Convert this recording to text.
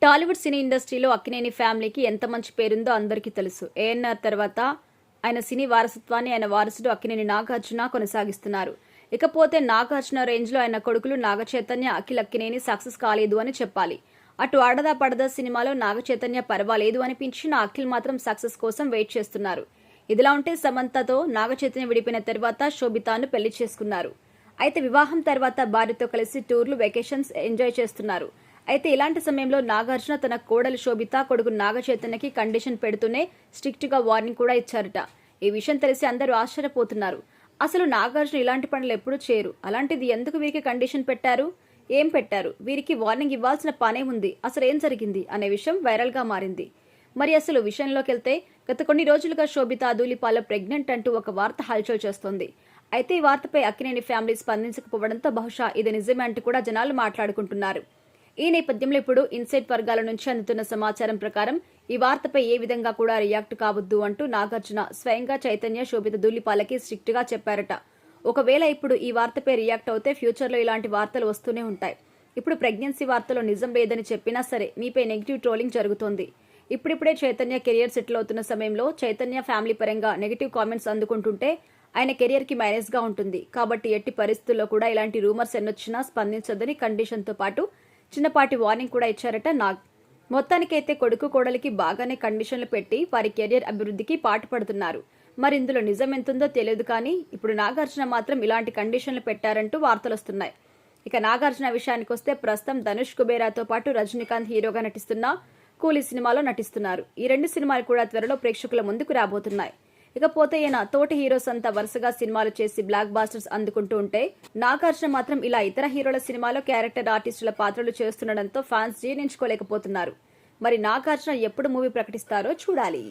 టాలీవుడ్ సినీ ఇండస్ట్రీలో అక్కినేని ఫ్యామిలీకి ఎంత మంచి పేరుందో అందరికీ తెలుసు. ఏఎన్ఆర్ తర్వాత ఆయన సినీ వారసత్వాన్ని ఆయన వారసుడు అక్కినేని నాగార్జున కొనసాగిస్తున్నారు. ఇకపోతే నాగార్జున రేంజ్లో ఆయన కొడుకులు నాగచైతన్య, అఖిల్ అక్కినేని సక్సెస్ కాలేదు అని చెప్పాలి. అటు ఆడదా పడదా సినిమాలో నాగచైతన్య పర్వాలేదు అనిపించిన అఖిల్ మాత్రం సక్సెస్ కోసం వెయిట్ చేస్తున్నారు. ఇదిలా ఉంటే సమంతతో నాగచైతన్య విడిపోయిన తర్వాత శోభితాను పెళ్లి చేసుకున్నారు. అయితే వివాహం తర్వాత భార్యతో కలిసి టూర్లు, వెకేషన్స్ ఎంజాయ్ చేస్తున్నారు. అయితే ఇలాంటి సమయంలో నాగార్జున తన కోడలు శోభిత, కొడుకు నాగచైతన్యకి కండిషన్ పెడుతూనే స్ట్రిక్ట్ గా వార్నింగ్ కూడా ఇచ్చారట. ఈ విషయం తెలిసి అందరూ ఆశ్చర్యపోతున్నారు. అసలు నాగార్జున ఇలాంటి పనులు ఎప్పుడూ చేయరు. అలాంటిది ఎందుకు వీరికి కండిషన్ పెట్టారు? ఏం పెట్టారు? వీరికి వార్నింగ్ ఇవ్వాల్సిన పనే ఉంది. అసలు ఏం జరిగింది అనే విషయం వైరల్ గా మారింది. మరి అసలు విషయంలోకి వెళ్తే గత కొన్ని రోజులుగా శోభిత ధూళిపాల ప్రెగ్నెంట్ అంటూ ఒక వార్త హల్చల్ చేస్తోంది. అయితే ఈ వార్తపై అక్కినేని ఫ్యామిలీ స్పందించకపోవడంతో బహుశా ఇది నిజమే అంటూ కూడా జనాలు మాట్లాడుకుంటున్నారు. ఈ నేపథ్యంలో ఇప్పుడు ఇన్సైడ్ వర్గాల నుంచి అందుతున్న సమాచారం ప్రకారం ఈ వార్తపై ఏ విధంగా కూడా రియాక్ట్ కావద్దు అంటూ నాగార్జున స్వయంగా చైతన్య, శోభిత ధూళిపాలకి స్ట్రిక్ట్ గా చెప్పారట. ఒకవేళ ఇప్పుడు ఈ వార్తపై రియాక్ట్ అవుతే ఫ్యూచర్లో ఇలాంటి వార్తలు వస్తూనే ఉంటాయి. ఇప్పుడు ప్రెగ్నెన్సీ వార్తలో నిజం లేదని చెప్పినా సరే మీపై నెగిటివ్ ట్రోలింగ్ జరుగుతోంది. ఇప్పుడిప్పుడే చైతన్య కెరియర్ సెటిల్ అవుతున్న సమయంలో చైతన్య ఫ్యామిలీ పరంగా నెగిటివ్ కామెంట్స్ అందుకుంటుంటే ఆయన కెరియర్ కి మైనస్ గా ఉంటుంది. కాబట్టి ఎట్టి పరిస్థితుల్లో కూడా ఇలాంటి రూమర్స్ ఎన్నొచ్చినా స్పందించొద్దని కండిషన్ తో పాటు చిన్నపాటి వార్నింగ్ కూడా ఇచ్చారట నాగ్. మొత్తానికైతే కొడుకు కోడలికి బాగానే కండిషన్లు పెట్టి వారి కెరియర్ అభివృద్ధికి పాటుపడుతున్నారు. మరి ఇందులో నిజం ఎంతుందో తెలియదు, కానీ ఇప్పుడు నాగార్జున మాత్రం ఇలాంటి కండిషన్లు పెట్టారంటూ వార్తలొస్తున్నాయి. ఇక నాగార్జున విషయానికి వస్తే ప్రస్తుతం ధనుష్ కుబేరాతో పాటు రజనీకాంత్ హీరోగా నటిస్తున్న కూలీ సినిమాలో నటిస్తున్నారు. ఈ రెండు సినిమాలు కూడా త్వరలో ప్రేక్షకుల ముందుకు రాబోతున్నాయి. ఇకపోతే ఈయన తోటి హీరోస్ అంతా వరుసగా సినిమాలు చేసి బ్లాక్ బాస్టర్స్ అందుకుంటూ ఉంటే నాగార్జున మాత్రం ఇలా ఇతర హీరోల సినిమాలో క్యారెక్టర్ ఆర్టిస్టుల పాత్రలు చేస్తుండడంతో ఫ్యాన్స్ జీర్ణించుకోలేకపోతున్నారు. మరి నాగార్జున ఎప్పుడు మూవీ ప్రకటిస్తారో చూడాలి.